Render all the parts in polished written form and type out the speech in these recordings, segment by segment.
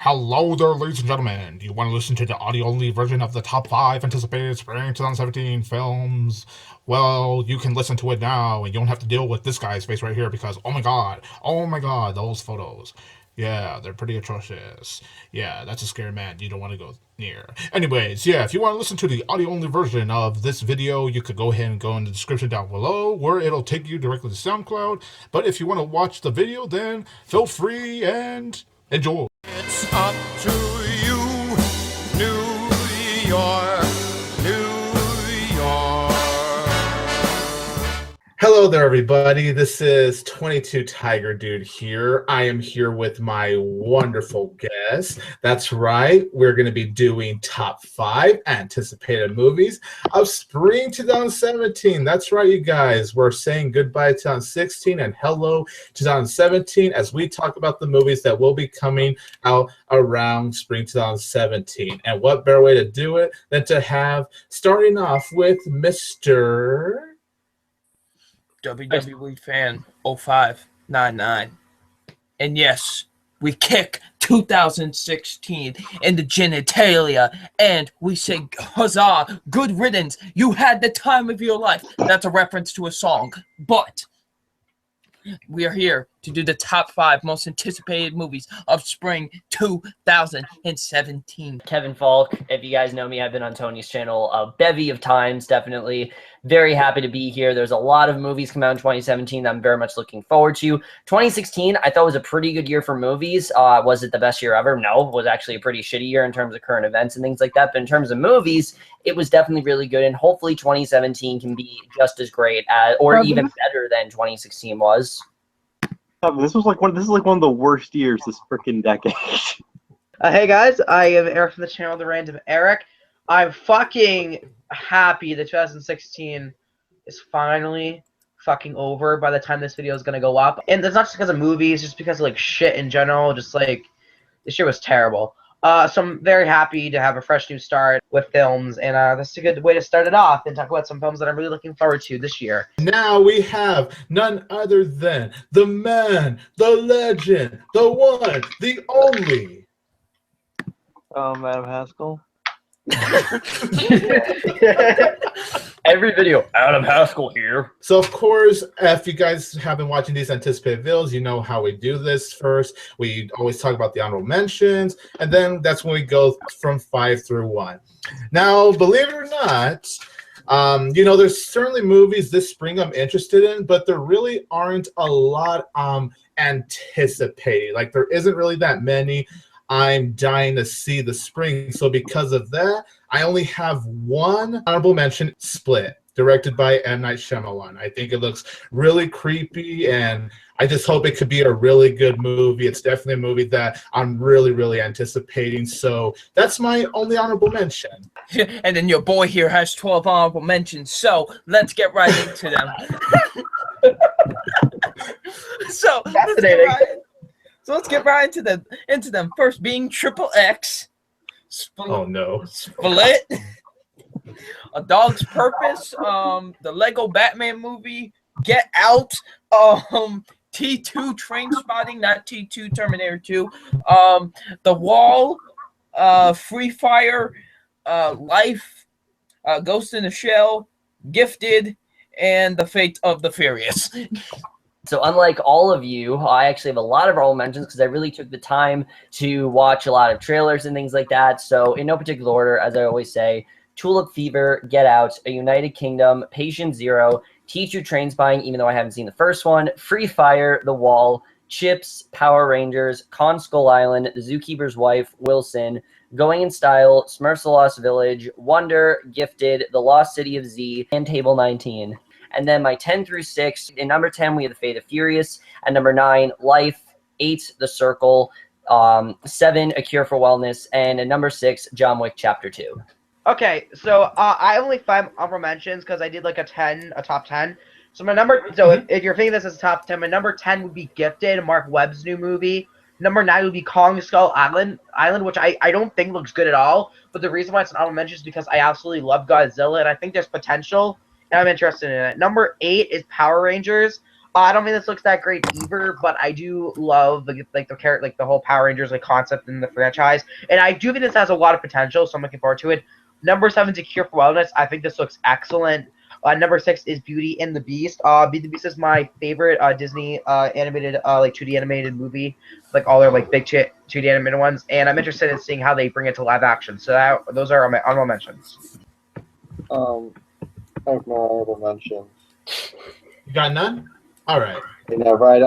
Hello there, ladies and gentlemen. Do you want to listen to the audio-only version of the top 5 anticipated spring 2017 films? Well, you can listen to it now, and you don't have to deal with this guy's face right here because, oh my god, those photos. Yeah, they're pretty atrocious. Yeah, that's a scary man you don't want to go near. Anyways, yeah, if you want to listen to the audio-only version of this video, you could go ahead and go in the description down below, where it'll take you directly to SoundCloud. But if you want to watch the video, then feel free and enjoy. It's up to you, New York, New York. Hello there, everybody. This is 22 Tiger Dude here. I am here with my wonderful guest. That's right. We're going to be doing top 5 anticipated movies of spring 2017. That's right, you guys. We're saying goodbye to 2016 and hello 2017 as we talk about the movies that will be coming out around spring 2017. And what better way to do it than to have, starting off with Mr. wwefan0599. And yes, we kick 2016 in the genitalia and we say huzzah, good riddance, you had the time of your life. That's a reference to a song, but we are here to do the top 5 most anticipated movies of spring 2017. Kevin Falk, if you guys know me, I've been on Tony's channel a bevy of times, definitely. Very happy to be here. There's a lot of movies come out in 2017 that I'm very much looking forward to. 2016, I thought was a pretty good year for movies. Was it the best year ever? No, it was actually a pretty shitty year in terms of current events and things like that. But in terms of movies, it was definitely really good. And hopefully 2017 can be just as great as, or even better than 2016 was. This is like one of the worst years this freaking decade. Hey guys, I am Eric from the channel The Random Eric. I'm fucking happy that 2016 is finally fucking over by the time this video is gonna go up. And that's not just because of movies, just because of like shit in general. Just like this year was terrible. So I'm very happy to have a fresh new start with films, and that's a good way to start it off and talk about some films that I'm really looking forward to this year. Now we have none other than the man, the legend, the one, the only. Adam Haskell. Every video, Adam Haskell here. So, of course, if you guys have been watching these anticipated videos, you know how we do this first. We always talk about the honorable mentions, and then that's when we go from 5 through 1. Now, believe it or not, there's certainly movies this spring I'm interested in, but there really aren't a lot anticipated. Like, there isn't really that many I'm dying to see the spring. So because of that, I only have one honorable mention, Split, directed by M. Night Shyamalan. I think it looks really creepy, and I just hope it could be a really good movie. It's definitely a movie that I'm really, really anticipating. So that's my only honorable mention. And then your boy here has 12 honorable mentions, so let's get right into them. So Fascinating. let's get right into them. First being Triple X. Oh no. Split. A Dog's Purpose. The Lego Batman movie. Get Out. T2 Train Spotting, not T2 Terminator 2. The Wall. Free Fire. Life. Ghost in the Shell. Gifted. And The Fate of the Furious. So unlike all of you, I actually have a lot of honorable mentions because I really took the time to watch a lot of trailers and things like that. So in no particular order, as I always say, Tulip Fever, Get Out, A United Kingdom, Patient Zero, T2 Train Spying, even though I haven't seen the first one, Free Fire, The Wall, Chips, Power Rangers, Con Skull Island, The Zookeeper's Wife, Wilson, Going in Style, Smurfs The Lost Village, Wonder, Gifted, The Lost City of Z, and Table 19. And then my 10 through 6, in number 10, we have The Fate of Furious. At number 9, Life. 8, The Circle. 7, A Cure for Wellness. And at number 6, John Wick Chapter 2. Okay, so I only 5 honorable mentions because I did like a top 10. So my if you're thinking this as a top 10, my number 10 would be Gifted, Mark Webb's new movie. Number 9 would be Kong Skull Island, which I don't think looks good at all. But the reason why it's an honorable mention is because I absolutely love Godzilla, and I think there's potential, and I'm interested in it. Number 8 is Power Rangers. I don't think this looks that great either, but I do love the whole Power Rangers concept in the franchise, and I do think this has a lot of potential. So I'm looking forward to it. Number 7 is A Cure for Wellness. I think this looks excellent. Number 6 is Beauty and the Beast. Beauty and the Beast is my favorite Disney animated 2D animated movie, like all their big 2D animated ones, and I'm interested in seeing how they bring it to live action. So those are my honorable mentions. I have no honorable mentions. You got none? All right. You know, right?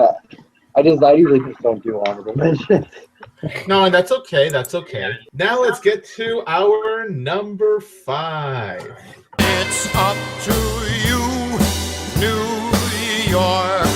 I usually just don't do honorable mentions. No, and that's okay. That's okay. Now let's get to our number 5. It's up to you, New York,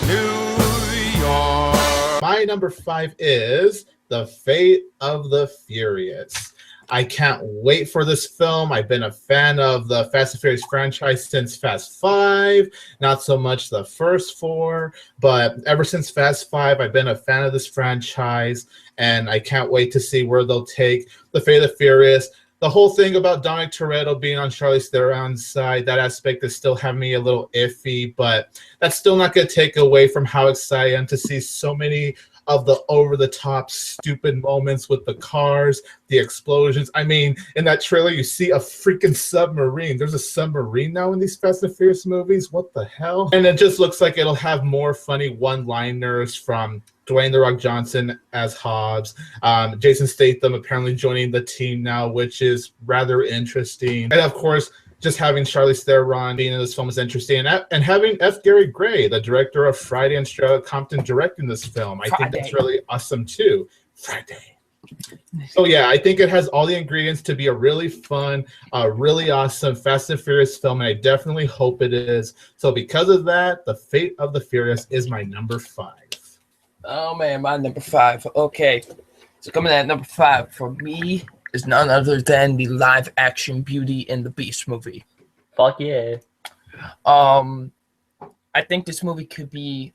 New York. My number 5 is The Fate of the Furious. I can't wait for this film. I've been a fan of the Fast and Furious franchise since Fast 5, not so much the first 4, but ever since Fast 5, I've been a fan of this franchise, and I can't wait to see where they'll take The Fate of the Furious. The whole thing about Dominic Toretto being on Charlize Theron's side, that aspect is still having me a little iffy, but that's still not going to take away from how excited I am to see so many of the over-the-top stupid moments with the cars, the explosions. I mean, in that trailer, you see a freaking submarine. There's a submarine now in these Fast and Furious movies. What the hell? And it just looks like it'll have more funny one-liners from Dwayne "The Rock" Johnson as Hobbs. Jason Statham apparently joining the team now, which is rather interesting. And, of course, just having Charlize Theron being in this film is interesting, and having F. Gary Gray, the director of Friday and Straight Outta Compton, directing this film, I think that's really awesome too. Friday. So yeah, I think it has all the ingredients to be a really fun, really awesome Fast and Furious film, and I definitely hope it is. So because of that, The Fate of the Furious is my number 5. Oh man, my number 5. Okay, so coming at number 5 for me is none other than the live-action Beauty and the Beast movie. Fuck yeah. I think this movie could be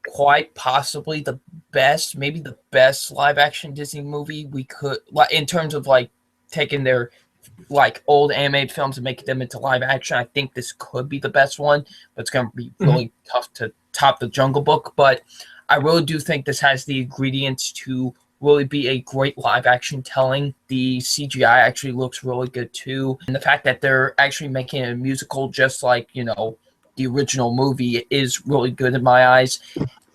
quite possibly the best, maybe the best live-action Disney movie we could, in terms of taking their old animated films and making them into live action. I think this could be the best one, but it's going to be really tough to top the Jungle Book. But I really do think this has the ingredients to really be a great live action telling. The CGI actually looks really good too, and the fact that they're actually making a musical just like the original movie is really good in my eyes,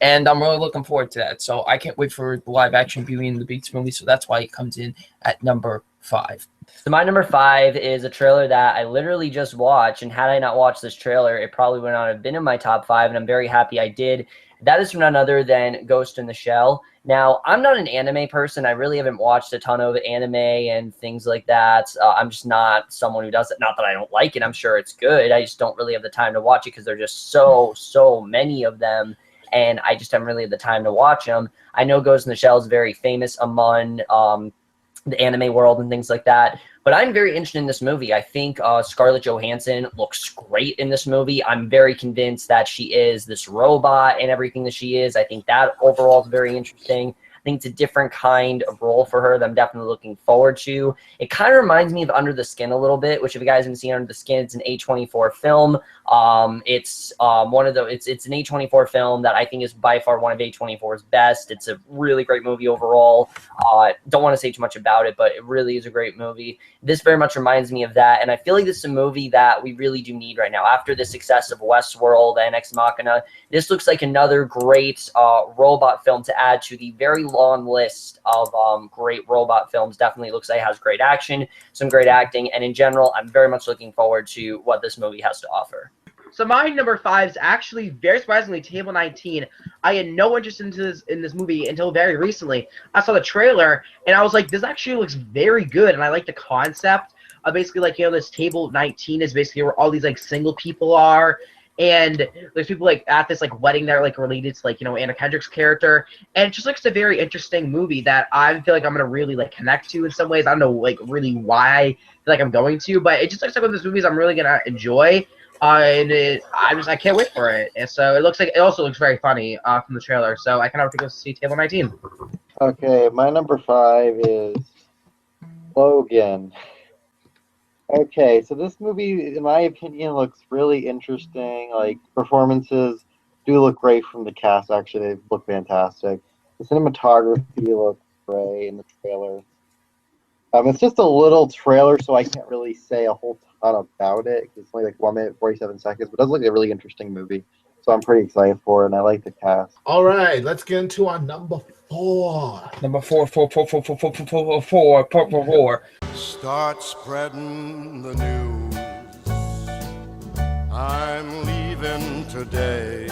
and I'm really looking forward to that. So I can't wait for the live action Beauty and the Beast movie, so that's why it comes in at number 5. So my number 5 is a trailer that I literally just watched, and had I not watched this trailer, it probably would not have been in my top 5, and I'm very happy I did. That is from none other than Ghost in the Shell. Now, I'm not an anime person. I really haven't watched a ton of anime and things like that. I'm just not someone who does it. Not that I don't like it. I'm sure it's good. I just don't really have the time to watch it because there's just so many of them, and I just haven't really had the time to watch them. I know Ghost in the Shell is very famous among the anime world and things like that. But I'm very interested in this movie. I think Scarlett Johansson looks great in this movie. I'm very convinced that she is this robot and everything that she is. I think that overall is very interesting. I think it's a different kind of role for her that I'm definitely looking forward to. It kind of reminds me of Under the Skin a little bit, which if you guys haven't seen Under the Skin, it's an A24 film. It's it's an A24 film that I think is by far one of A24's best. It's a really great movie overall. Don't want to say too much about it, but it really is a great movie. This very much reminds me of that, and I feel like this is a movie that we really do need right now. After the success of Westworld and Ex Machina, this looks like another great robot film to add to the very long list of great robot films. Definitely looks like it has great action, some great acting, and in general, I'm very much looking forward to what this movie has to offer. So my number 5 is actually, very surprisingly, Table 19. I had no interest in this movie until very recently. I saw the trailer, and I was like, this actually looks very good, and I like the concept of basically, this Table 19 is basically where all these, single people are, and there's people, at this, wedding that are, related to, Anna Kendrick's character, and it just looks a very interesting movie that I feel like I'm going to really, connect to in some ways. I don't know, really why I feel like I'm going to, but it just looks like one of those movies I'm really going to enjoy. And I can't wait for it. And so it also looks very funny from the trailer. So I cannot wait to go see Table 19. Okay, my number 5 is Logan. Okay, so this movie, in my opinion, looks really interesting. Performances do look great from the cast. Actually, they look fantastic. The cinematography looks great in the trailer. It's just a little trailer, so I can't really say a whole ton about it. It's only like 1 minute 47 seconds, but it does look like a really interesting movie. So I'm pretty excited for it, and I like the cast. All right, let's get into our number 4. Number four. Start spreading the news. I'm leaving today.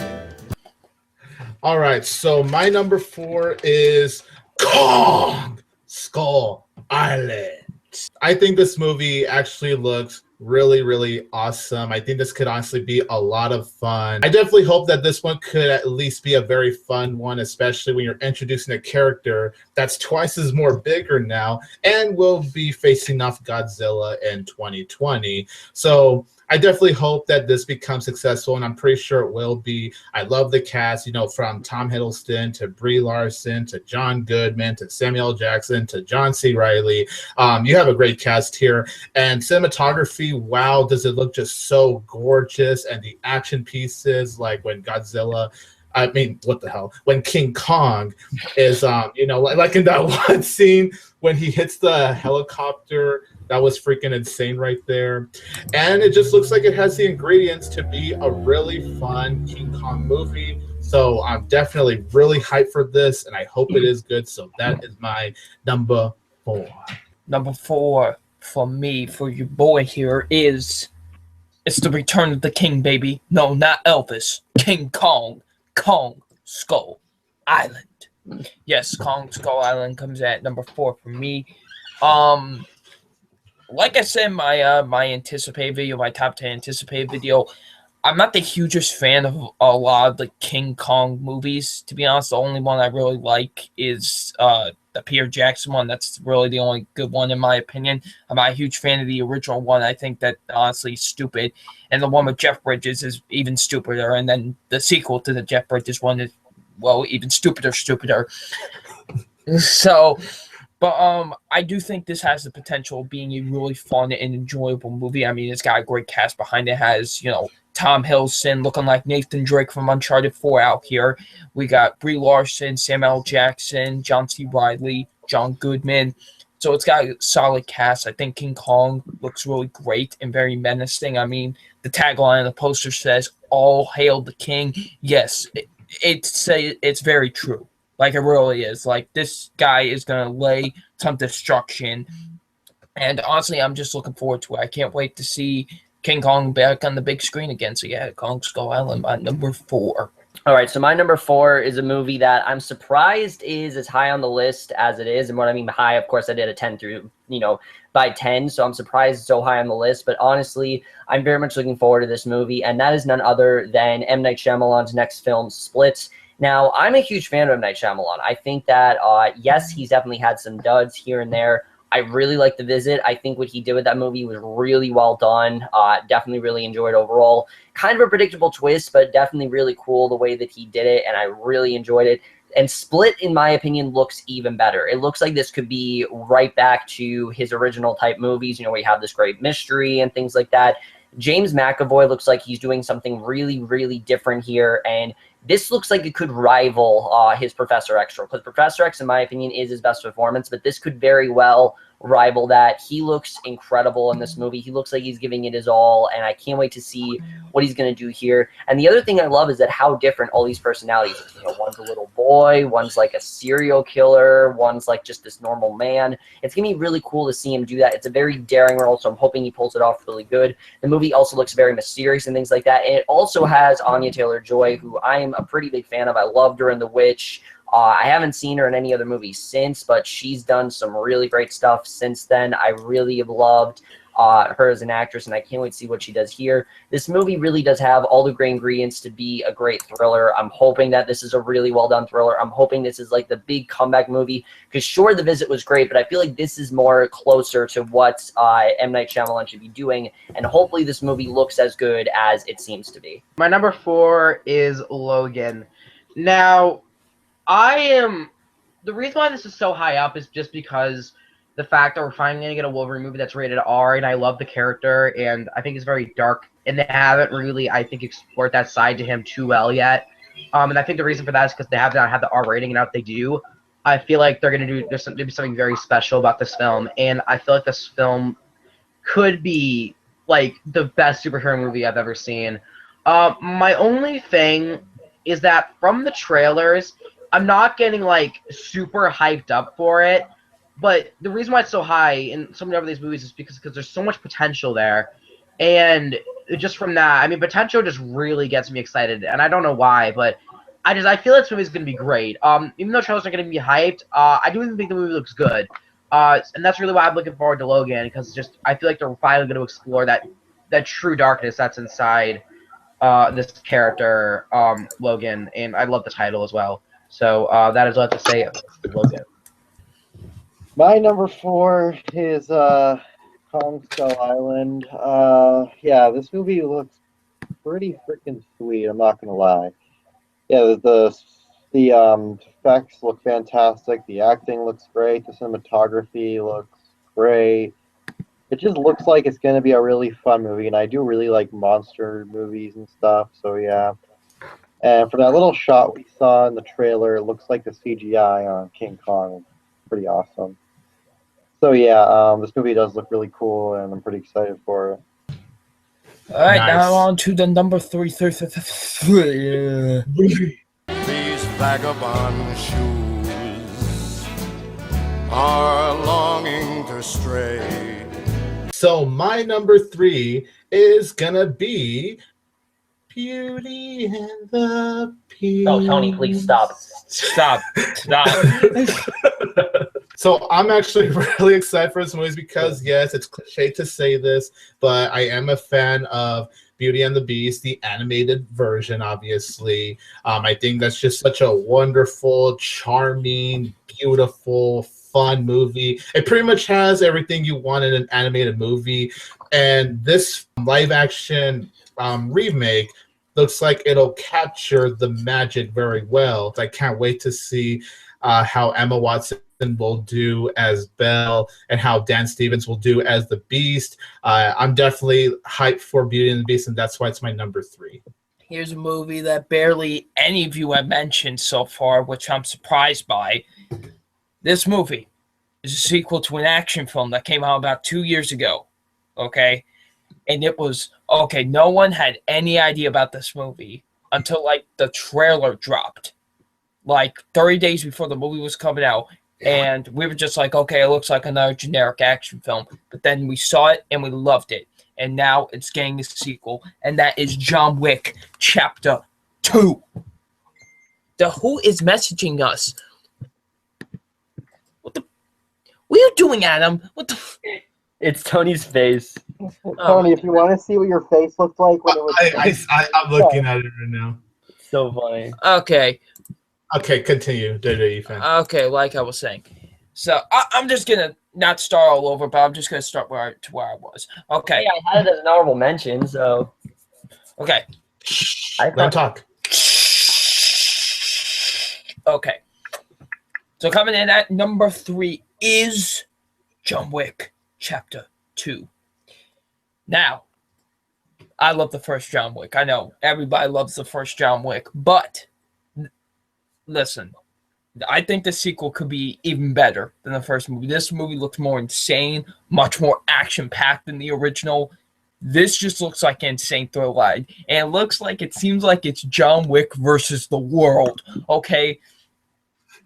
All right, so my number 4 is Kong Skull Island. I think this movie actually looks really, really awesome. I think this could honestly be a lot of fun. I definitely hope that this one could at least be a very fun one, especially when you're introducing a character that's twice as more bigger now and will be facing off Godzilla in 2020. So I definitely hope that this becomes successful, and I'm pretty sure it will be. I love the cast, you know, from Tom Hiddleston to Brie Larson to John Goodman to Samuel Jackson to John C. Reilly. You have a great cast here. And cinematography, wow, does it look just so gorgeous. And the action pieces, like when when King Kong is, like in that one scene when he hits the helicopter, that was freaking insane right there. And it just looks like it has the ingredients to be a really fun King Kong movie. So I'm definitely really hyped for this, and I hope it is good. So that is my number 4. Number 4 for me, for your boy here, it's the return of the king, baby. No, not Elvis. King Kong. Kong Skull Island. Yes, Kong Skull Island comes at number 4 for me. Like I said in my anticipated video, my top 10 anticipated video, I'm not the hugest fan of a lot of the King Kong movies. To be honest, the only one I really like is the Peter Jackson one. That's really the only good one in my opinion. I'm not a huge fan of the original one. I think that honestly is stupid. And the one with Jeff Bridges is even stupider. And then the sequel to the Jeff Bridges one is, well, even stupider. So... But I do think this has the potential of being a really fun and enjoyable movie. I mean, it's got a great cast behind it. It has, Tom Hiddleston looking like Nathan Drake from Uncharted 4 out here. We got Brie Larson, Samuel Jackson, John C. Reilly, John Goodman. So it's got a solid cast. I think King Kong looks really great and very menacing. I mean, the tagline on the poster says, "All hail the king." Yes, it's very true. Like, it really is. Like, this guy is going to lay some destruction. And honestly, I'm just looking forward to it. I can't wait to see King Kong back on the big screen again. So, yeah, Kong Skull Island, my number 4. All right, so my number 4 is a movie that I'm surprised is as high on the list as it is. And what I mean by high, of course, I did a 10 through, by 10. So I'm surprised it's so high on the list. But honestly, I'm very much looking forward to this movie. And that is none other than M. Night Shyamalan's next film, Split. Now, I'm a huge fan of M. Night Shyamalan. I think that, yes, he's definitely had some duds here and there. I really like The Visit. I think what he did with that movie was really well done. Definitely really enjoyed overall. Kind of a predictable twist, but definitely really cool the way that he did it, and I really enjoyed it. And Split, in my opinion, looks even better. It looks like this could be right back to his original type movies, where you have this great mystery and things like that. James McAvoy looks like he's doing something really, really different here, and this looks like it could rival his Professor X role, because Professor X, in my opinion, is his best performance, but this could very well rival that. He looks incredible in this movie. He looks like he's giving it his all, and I can't wait to see what he's going to do here. And the other thing I love is that how different all these personalities are. One's a little boy, one's like a serial killer, one's like just this normal man. It's going to be really cool to see him do that. It's a very daring role, so I'm hoping he pulls it off really good. The movie also looks very mysterious and things like that. And it also has Anya Taylor-Joy, who I am a pretty big fan of. I loved her in The Witch. I haven't seen her in any other movies since, but she's done some really great stuff since then. I really have loved her as an actress, and I can't wait to see what she does here. This movie really does have all the great ingredients to be a great thriller. I'm hoping that this is a really well-done thriller. I'm hoping this is like the big comeback movie, because sure, The Visit was great, but I feel like this is more closer to what M. Night Shyamalan should be doing, and hopefully this movie looks as good as it seems to be. My number 4 is Logan. Now, the reason why this is so high up is just because the fact that we're finally going to get a Wolverine movie that's rated R, and I love the character, and I think it's very dark, and they haven't really, I think, explored that side to him too well yet. And I think the reason for that is because they have not had the R rating, and now that they do, I feel like they're gonna do there's something very special about this film, and I feel like this film could be like the best superhero movie I've ever seen. My only thing is that from the trailers, I'm not getting like super hyped up for it. But the reason why it's so high in so many of these movies is because there's so much potential there, and just from that, I mean, potential just really gets me excited, and I don't know why, but I feel this movie is gonna be great. Even though trailers are gonna be hyped, I do even think the movie looks good. And that's really why I'm looking forward to Logan, because just I feel like they're finally going to explore that true darkness that's inside this character, Logan, and I love the title as well. So that is all I have to say of Logan. My number 4 is Kong Skull Island. Yeah, this movie looks pretty freaking sweet. I'm not gonna lie. Yeah, the effects look fantastic. The acting looks great. The cinematography looks great. It just looks like it's going to be a really fun movie, and I do really like monster movies and stuff, so yeah. And for that little shot we saw in the trailer, it looks like the CGI on King Kong is pretty awesome. So yeah, this movie does look really cool, and I'm pretty excited for it. All right, Nice. now on to the number 3. These vagabond shoes are longing to stray. So my number 3 is gonna be Beauty and the Beast. Oh, Tony, please stop. Stop. So I'm actually really excited for this movie because, yes, it's cliche to say this, but I am a fan of Beauty and the Beast, the animated version, obviously. I think that's just such a wonderful, charming, beautiful, fun movie. It pretty much has everything you want in an animated movie. And this live-action remake looks like it'll capture the magic very well. I can't wait to see how Emma Watson will do as Belle and how Dan Stevens will do as the Beast. I'm definitely hyped for Beauty and the Beast, and that's why it's my number 3. Here's a movie that barely any of you have mentioned so far, which I'm surprised by. This movie is a sequel to an action film that came out about 2 years ago, okay? And it was, okay, no one had any idea about this movie until, like, the trailer dropped. Like, 30 days before the movie was coming out. And we were just like, okay, it looks like another generic action film. But then we saw it and we loved it. And now it's getting a sequel. And that is John Wick Chapter 2. Who is messaging us? What are you doing, Adam? What the? It's Tony's face. Tony, if you want to see what your face looked like when it was... I'm looking at it right now. So funny. Okay. Okay, continue, wwefan. Okay, like I was saying. So I'm just going to not start all over, but I'm just going to start where I was. Okay. Hey, I had it as an honorable mention, so... Okay. Let him talk. Okay. So coming in at number 3 is John Wick Chapter 2. Now, I love the first John Wick. I know everybody loves the first John Wick, but listen, I think the sequel could be even better than the first movie. This movie looks more insane, much more action-packed than the original. This just looks like an insane thrill ride. And it seems like it's John Wick versus the world, okay?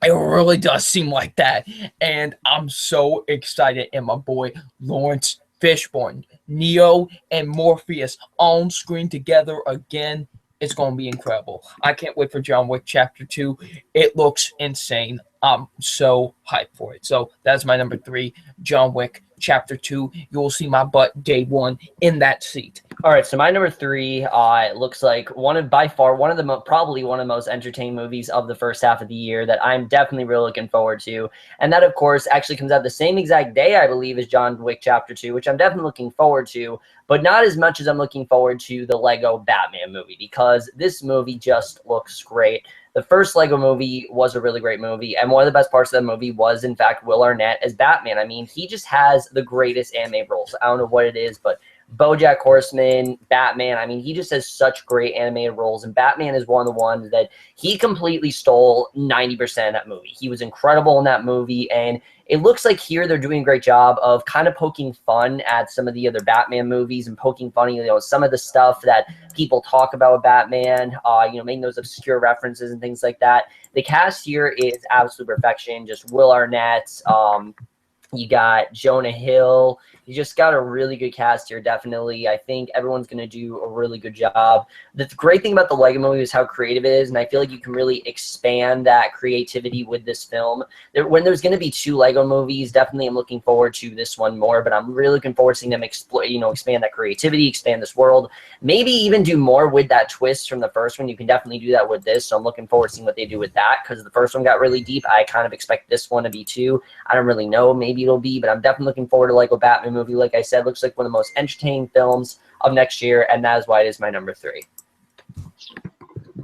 It really does seem like that. And I'm so excited. And my boy Lawrence Fishburne, Neo, and Morpheus on screen together again. It's going to be incredible. I can't wait for John Wick Chapter 2. It looks insane. I'm so hyped for it. So that's my number 3, John Wick Chapter 2. You will see my butt day 1 in that seat. All right, so my number 3 looks like probably one of the most entertaining movies of the first half of the year that I'm definitely really looking forward to. And that, of course, actually comes out the same exact day, I believe, as John Wick Chapter 2, which I'm definitely looking forward to, but not as much as I'm looking forward to the Lego Batman movie, because this movie just looks great. The first Lego movie was a really great movie, and one of the best parts of the movie was, in fact, Will Arnett as Batman. I mean, he just has the greatest anime roles. I don't know what it is, but BoJack Horseman, Batman. I mean, he just has such great animated roles, and Batman is one of the ones that he completely stole 90% of that movie. He was incredible in that movie, and it looks like here they're doing a great job of kind of poking fun at some of the other Batman movies and poking fun, some of the stuff that people talk about Batman, making those obscure references and things like that. The cast here is absolute perfection. Just Will Arnett, you got Jonah Hill. You just got a really good cast here, definitely. I think everyone's going to do a really good job. The great thing about the Lego movie is how creative it is, and I feel like you can really expand that creativity with this film. When there's going to be 2 Lego movies, definitely I'm looking forward to this one more, but I'm really looking forward to seeing them expand that creativity, expand this world, maybe even do more with that twist from the first one. You can definitely do that with this, so I'm looking forward to seeing what they do with that, because the first one got really deep. I kind of expect this one to be too. I don't really know. Maybe it'll be, but I'm definitely looking forward to Lego Batman movie. Like I said, looks like one of the most entertaining films of next year, and that is why it is my number 3.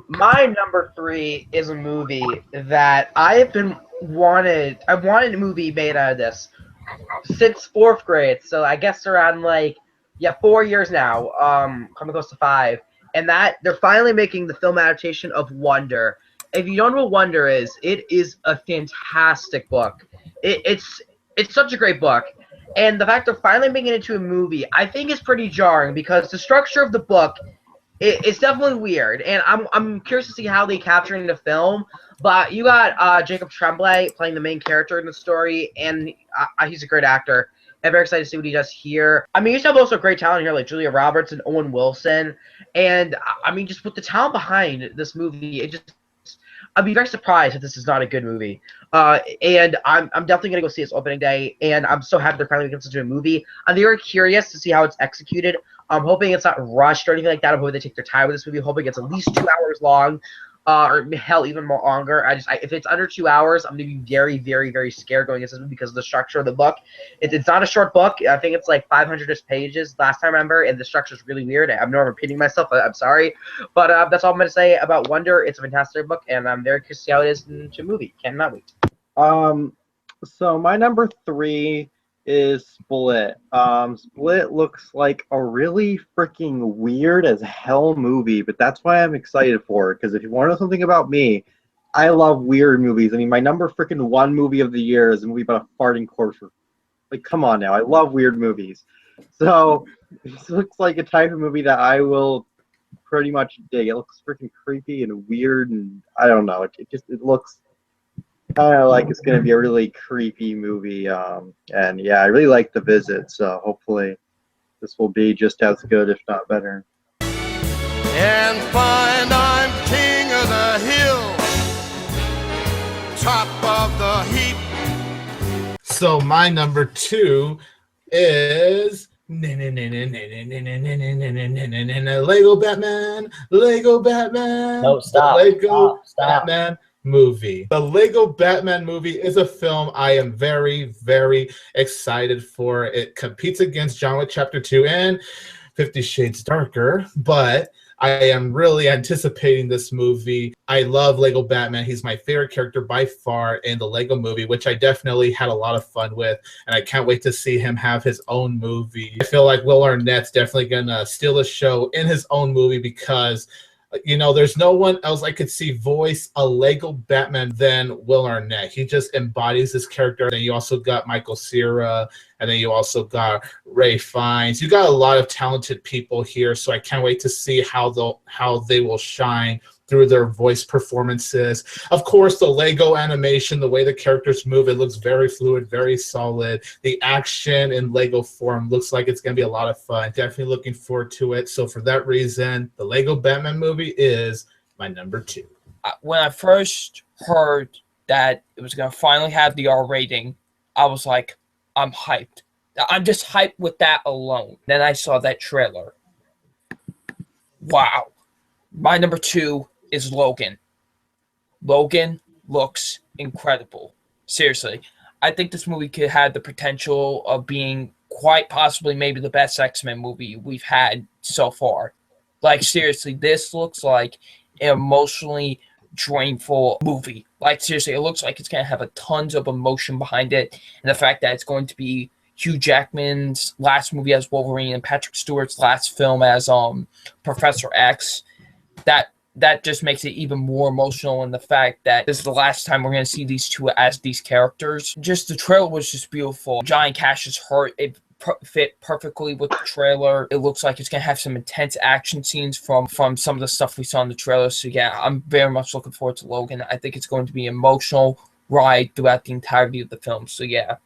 My number 3 is a movie that I've wanted a movie made out of this since 4th grade. So I guess around 4 years now, coming close to 5, and that they're finally making the film adaptation of Wonder. If you don't know what Wonder is, it is a fantastic book. It's such a great book. And the fact they're finally making it into a movie, I think is pretty jarring, because the structure of the book is definitely weird. And I'm curious to see how they capture it in the film. But you got Jacob Tremblay playing the main character in the story, and he's a great actor. I'm very excited to see what he does here. I mean, you have also great talent here, like Julia Roberts and Owen Wilson. And, I mean, just with the talent behind this movie, I'd be very surprised if this is not a good movie. And I'm definitely going to go see this opening day, and I'm so happy they're finally making this into a movie. I'm very curious to see how it's executed. I'm hoping it's not rushed or anything like that. I'm hoping they take their time with this movie. I'm hoping it's at least 2 hours long, or hell, even more longer. If it's under 2 hours, I'm going to be very, very, very scared going into this movie because of the structure of the book. It's not a short book. I think it's like 500-ish pages last time I remember, and the structure is really weird. I know I'm repeating myself. I'm sorry. But that's all I'm going to say about Wonder. It's a fantastic book, and I'm very curious to see how it is into a movie. Cannot wait. So my number 3 is Split. Split looks like a really freaking weird as hell movie, but that's why I'm excited for it, because if you want to know something about me, I love weird movies. I mean, my number freaking 1 movie of the year is a movie about a farting corpse. Like, come on now. I love weird movies. So this looks like a type of movie that I will pretty much dig. It looks freaking creepy and weird, and I don't know. It looks kind of like it's going to be a really creepy movie. And yeah, I really like The Visit, so hopefully this will be just as good, if not better. And find I'm king of the hill, top of the heap. So my number 2 is Lego Batman. Lego Batman. No, stop. The Lego Stop. Batman movie. The Lego Batman movie is a film I am very, very excited for. It competes against John Wick Chapter 2 and 50 Shades Darker, but I am really anticipating this movie. I love Lego Batman. He's my favorite character by far in the Lego movie, which I definitely had a lot of fun with, and I can't wait to see him have his own movie. I feel like Will Arnett's definitely going to steal the show in his own movie because, you know, there's no one else I could see voice a Lego Batman than Will Arnett. He just embodies this character. Then you also got Michael Cera, and then you also got Ray Fiennes. You got a lot of talented people here, so I can't wait to see how they will shine through their voice performances. Of course, the Lego animation, the way the characters move, it looks very fluid, very solid. The action in Lego form looks like it's going to be a lot of fun. Definitely looking forward to it. So for that reason, the Lego Batman movie is my number 2. When I first heard that it was going to finally have the R rating, I was like, I'm hyped. I'm just hyped with that alone. Then I saw that trailer. Wow. My number 2 is Logan. Logan looks incredible. Seriously. I think this movie could have the potential of being quite possibly maybe the best X-Men movie we've had so far. Like, seriously, this looks like an emotionally drainful movie. Like, seriously, it looks like it's going to have tons of emotion behind it. And the fact that it's going to be Hugh Jackman's last movie as Wolverine and Patrick Stewart's last film as Professor X. That just makes it even more emotional in the fact that this is the last time we're going to see these two as these characters. Just the trailer was just beautiful. Johnny Cash's heart, it fit perfectly with the trailer. It looks like it's going to have some intense action scenes from some of the stuff we saw in the trailer. So yeah, I'm very much looking forward to Logan. I think it's going to be an emotional ride throughout the entirety of the film. So yeah,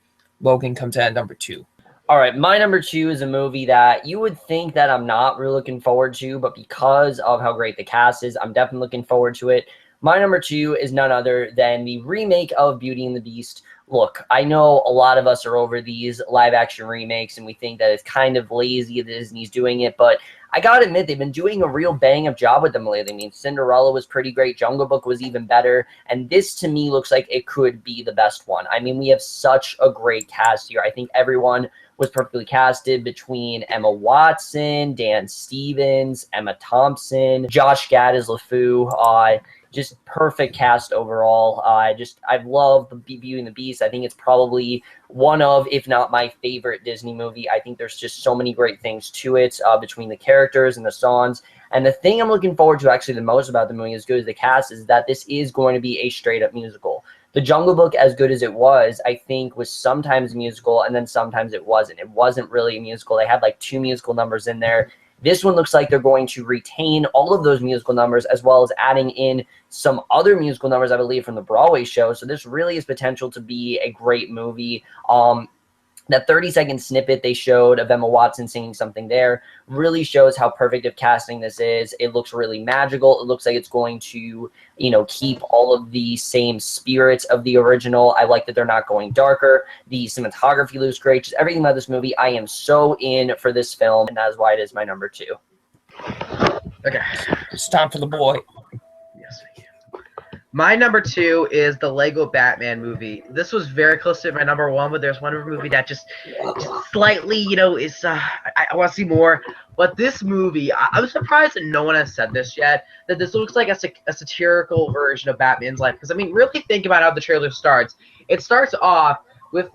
Logan comes in at number 2. All right, my number 2 is a movie that you would think that I'm not really looking forward to, but because of how great the cast is, I'm definitely looking forward to it. My number 2 is none other than the remake of Beauty and the Beast. Look, I know a lot of us are over these live-action remakes, and we think that it's kind of lazy that Disney's doing it, but I gotta admit, they've been doing a real bang-up job with them lately. I mean, Cinderella was pretty great, Jungle Book was even better, and this, to me, looks like it could be the best one. I mean, we have such a great cast here. I think everyone was perfectly casted between Emma Watson, Dan Stevens, Emma Thompson, Josh Gad as LeFou. Just perfect cast overall. I've loved Beauty and the Beast. I think it's probably one of, if not my favorite Disney movie. I think there's just so many great things to it between the characters and the songs. And the thing I'm looking forward to actually the most about the movie, as good as the cast, is that this is going to be a straight-up musical. The Jungle Book, as good as it was, I think was sometimes a musical, and then sometimes it wasn't. It wasn't really a musical. They had like 2 musical numbers in there. This one looks like they're going to retain all of those musical numbers, as well as adding in some other musical numbers, I believe, from the Broadway show. So this really has potential to be a great movie. That 30-second snippet they showed of Emma Watson singing something there really shows how perfect of casting this is. It looks really magical. It looks like it's going to, keep all of the same spirits of the original. I like that they're not going darker. The cinematography looks great. Just everything about this movie, I am so in for this film, and that is why it is my number 2. Okay. It's time for the boy. Yes, thank you. My number 2 is the Lego Batman movie. This was very close to my number 1, but there's one movie that just slightly, is I want to see more. But this movie, I'm surprised that no one has said this yet, that this looks like a satirical version of Batman's life. Because, I mean, really think about how the trailer starts. It starts off with,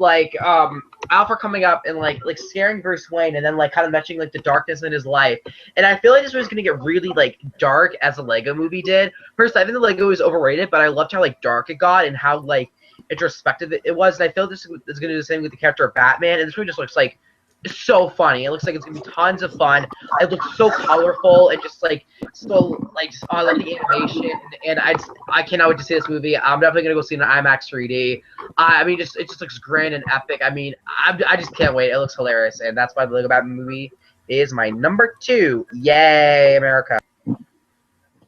Alfred coming up and, like scaring Bruce Wayne and then, kind of mentioning, the darkness in his life. And I feel like this was going to get really, dark as the Lego movie did. Personally, I think the Lego was overrated, but I loved how, dark it got and how, introspective it was. And I feel this is going to do the same with the character of Batman. And this movie just looks like it's so funny. It looks like it's gonna be tons of fun. It looks so colorful and just I love the animation, and I cannot wait to see this movie. I'm definitely gonna go see it in IMAX 3D. I mean, it just looks grand and epic. I mean, I just can't wait. It looks hilarious, and that's why the Lego Batman movie is my number 2. Yay, America!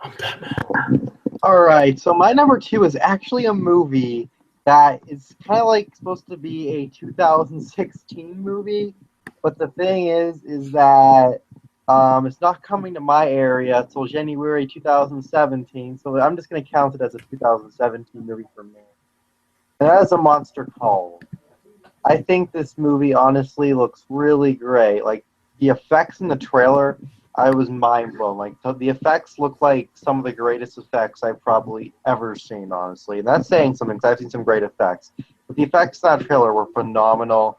I'm Batman. All right, so my number 2 is actually a movie that is kind of supposed to be a 2016 movie. But the thing is that it's not coming to my area until January 2017, so I'm just going to count it as a 2017 movie for me. And that is A Monster Called. I think this movie honestly looks really great. The effects in the trailer, I was mind blown. The effects look like some of the greatest effects I've probably ever seen, honestly. And that's saying something, because I've seen some great effects. But the effects in that trailer were phenomenal.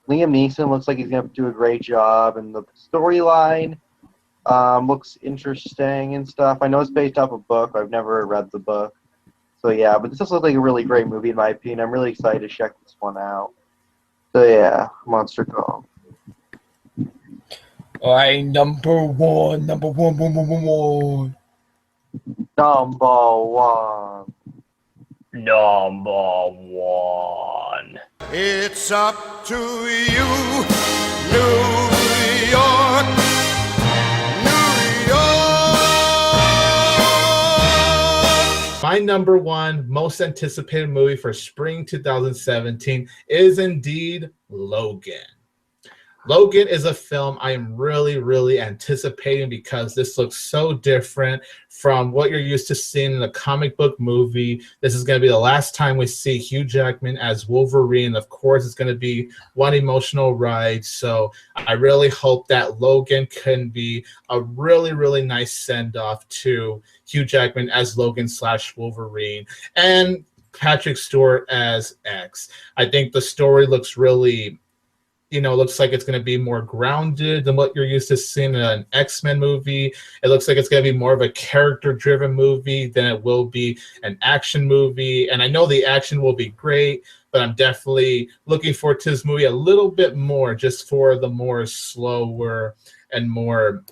Liam Neeson looks like he's going to do a great job, and the storyline looks interesting and stuff. I know it's based off a book. I've never read the book. So, yeah, but this looks like a really great movie, in my opinion. I'm really excited to check this one out. So, yeah, Monster Call. All right, number one. Number 1. Number 1. It's up to you, New York, New York. My number 1 most anticipated movie for spring 2017 is indeed Logan. Logan is a film I am really, really anticipating because this looks so different from what you're used to seeing in a comic book movie. This is going to be the last time we see Hugh Jackman as Wolverine. Of course, it's going to be one emotional ride. So I really hope that Logan can be a really, really nice send-off to Hugh Jackman as Logan/Wolverine and Patrick Stewart as X. I think the story looks really looks like it's going to be more grounded than what you're used to seeing in an X-Men movie. It looks like it's going to be more of a character-driven movie than it will be an action movie. And I know the action will be great, but I'm definitely looking forward to this movie a little bit more, just for the more slower and more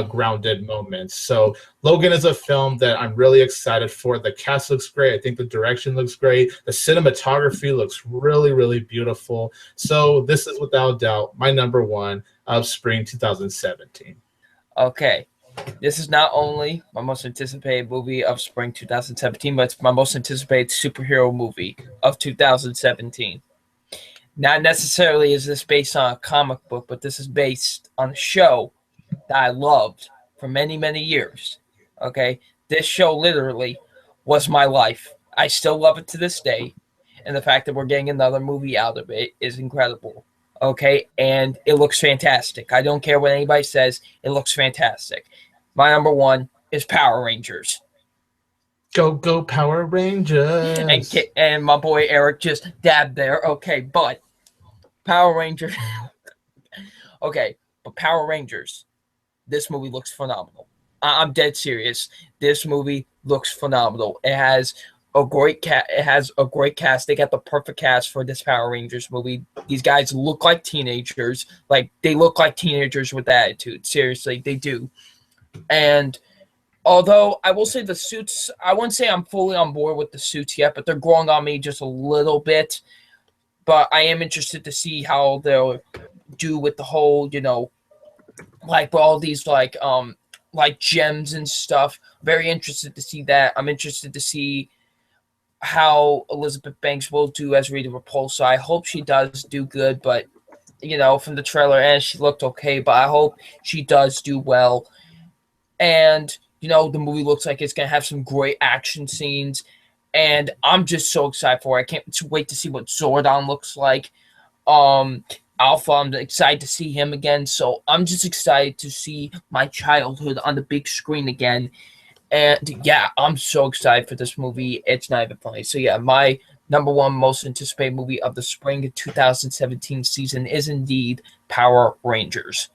grounded moments. So Logan is a film that I'm really excited for. The cast looks great. I think the direction looks great. The cinematography looks really, really beautiful. So this is without a doubt my number one of spring 2017. Okay. This is not only my most anticipated movie of spring 2017, but it's my most anticipated superhero movie of 2017. Not necessarily is this based on a comic book, but this is based on a show that I loved for many, many years. Okay? This show literally was my life. I still love it to this day. And the fact that we're getting another movie out of it is incredible. Okay? And it looks fantastic. I don't care what anybody says. It looks fantastic. My number one is Power Rangers. Go, go, Power Rangers. And my boy Eric just dabbed there. Okay, but Power Rangers. Okay, but Power Rangers. This movie looks phenomenal. I'm dead serious. This movie looks phenomenal. It has a great cast. They got the perfect cast for this Power Rangers movie. These guys look like teenagers. Like, they look like teenagers with attitude. Seriously, they do. And although I will say the suits, I wouldn't say I'm fully on board with the suits yet, but they're growing on me just a little bit. But I am interested to see how they'll do with the whole, like all these like gems and stuff. Very interested to see that. I'm interested to see how Elizabeth Banks will do as Rita Repulsa. I hope she does do good, but from the trailer, and she looked okay, but I hope she does do well. And the movie looks like it's gonna have some great action scenes, and I'm just so excited for it. I can't wait to see what Zordon looks like. Alpha, I'm excited to see him again. So I'm just excited to see my childhood on the big screen again. And yeah, I'm so excited for this movie. It's not even funny. So yeah, my number one most anticipated movie of the spring 2017 season is indeed Power Rangers.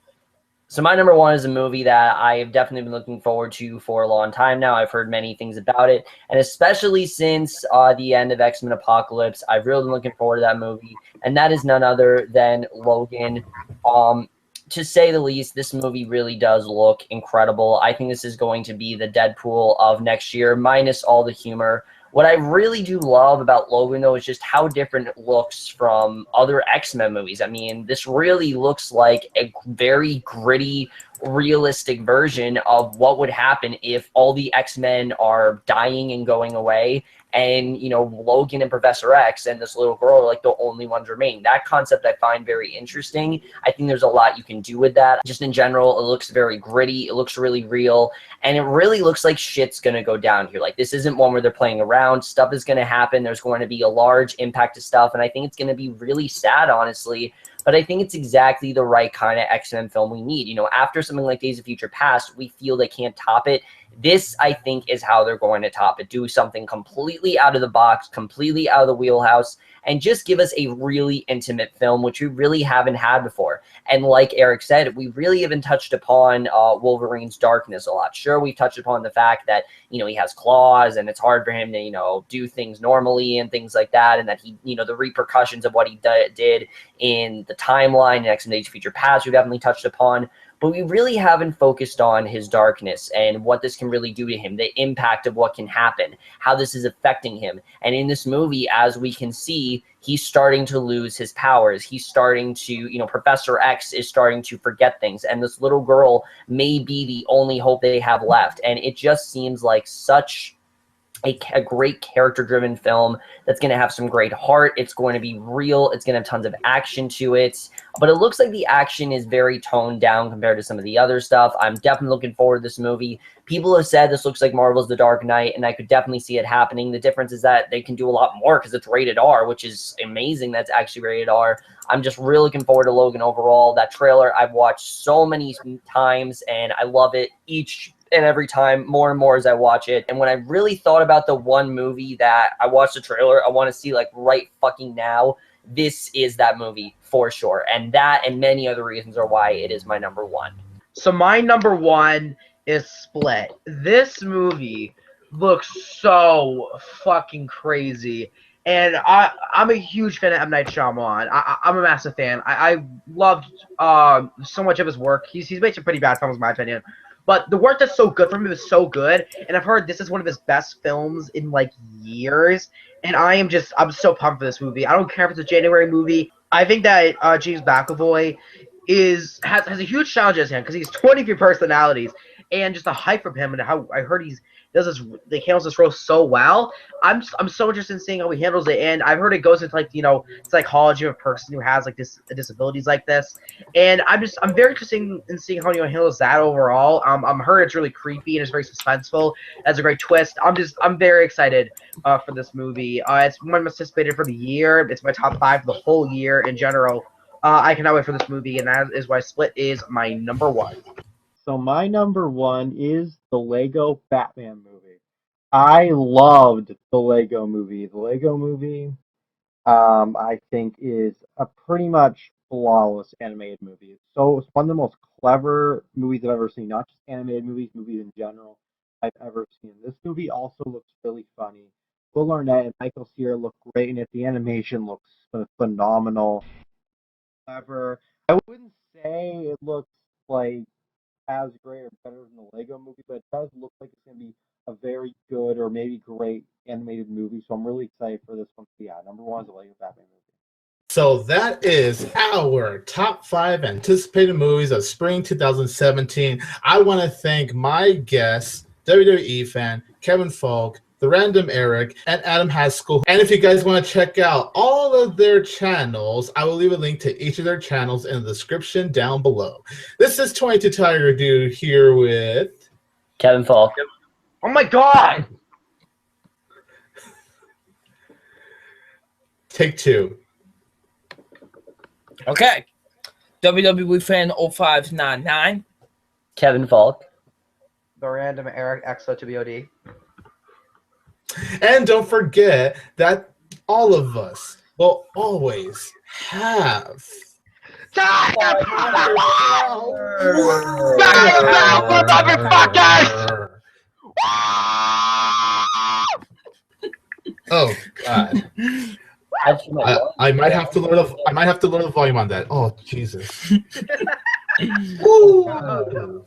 So my number one is a movie that I have definitely been looking forward to for a long time now. I've heard many things about it, and especially since the end of X-Men Apocalypse, I've really been looking forward to that movie, and that is none other than Logan. To say the least, this movie really does look incredible. I think this is going to be the Deadpool of next year, minus all the humor. What I really do love about Logan, though, is just how different it looks from other X-Men movies. I mean, this really looks like a very gritty, realistic version of what would happen if all the X-Men are dying and going away, and Logan and Professor X and this little girl are like the only ones remaining. That concept I find very interesting. I think there's a lot you can do with that. Just in general, it looks very gritty, it looks really real, and it really looks like shit's gonna go down here. Like, this isn't one where they're playing around. Stuff is gonna happen. There's going to be a large impact to stuff, and I think it's gonna be really sad, honestly. But I think it's exactly the right kind of X-Men film we need. After something like Days of Future Past, we feel they can't top it. This, I think, is how they're going to top it. Do something completely out of the box, completely out of the wheelhouse, and just give us a really intimate film, which we really haven't had before. And like Eric said, we really haven't touched upon Wolverine's darkness a lot. Sure, we've touched upon the fact that, he has claws, and it's hard for him to, do things normally and things like that, and that he, the repercussions of what he did in the timeline in X-Men Days of Future Past, we've definitely touched upon. But we really haven't focused on his darkness and what this can really do to him, the impact of what can happen, how this is affecting him. And in this movie, as we can see, he's starting to lose his powers. He's starting to, Professor X is starting to forget things. And this little girl may be the only hope they have left. And it just seems like such a great character-driven film that's going to have some great heart. It's going to be real. It's going to have tons of action to it. But it looks like the action is very toned down compared to some of the other stuff. I'm definitely looking forward to this movie. People have said this looks like Marvel's The Dark Knight, and I could definitely see it happening. The difference is that they can do a lot more because it's rated R, which is amazing that's actually rated R. I'm just really looking forward to Logan overall. That trailer I've watched so many times, and I love it each and every time more and more as I watch it. And when I really thought about the one movie that I watched the trailer, I want to see like right fucking now, this is that movie for sure. And that and many other reasons are why it is my number one. So my number one is Split. This movie looks so fucking crazy. And I'm a huge fan of M. Night Shyamalan. I'm a massive fan. I loved so much of his work. He's made some pretty bad films, in my opinion. But the work that's so good from him is so good. And I've heard this is one of his best films in, like, years. And I'm so pumped for this movie. I don't care if it's a January movie. I think that James McAvoy has a huge challenge at his hand because he's 23 personalities. And just the hype from him and how I heard he handles this role so well. I'm so interested in seeing how he handles it, and I've heard it goes into, like, you know, psychology of a person who has, like, disabilities like this, and I'm very interested in seeing how he handles that overall. I'm heard it's really creepy and it's very suspenseful. That's a great twist. I'm very excited for this movie. It's one most anticipated for the year. It's my top 5 for the whole year in general. I cannot wait for this movie, and that is why Split is my number one. So my number one is the Lego Batman movie. I loved the Lego movie. The Lego movie, I think, is a pretty much flawless animated movie. It's one of the most clever movies I've ever seen. Not just animated movies, movies in general I've ever seen. This movie also looks really funny. Will Arnett and Michael Cera look great, and the animation looks phenomenal. Clever. I wouldn't say it looks like as great or better than the Lego movie, but it does look like it's going to be a very good or maybe great animated movie. So I'm really excited for this one. Yeah, number one is the Lego Batman movie. So that is our top 5 anticipated movies of spring 2017. I want to thank my guests, WWE fan Kevin Falk, The Random Eric, and Adam Haskell. And if you guys want to check out all of their channels, I will leave a link to each of their channels in the description down below. This is 22 Tiger Dude here with Kevin Falk. Oh my god! Take 2. Okay. wwefan0599. Kevin Falk. The Random Eric XO to BOD. And don't forget that all of us will always have Oh God! I might have to lower the volume on that. Oh Jesus! Woo.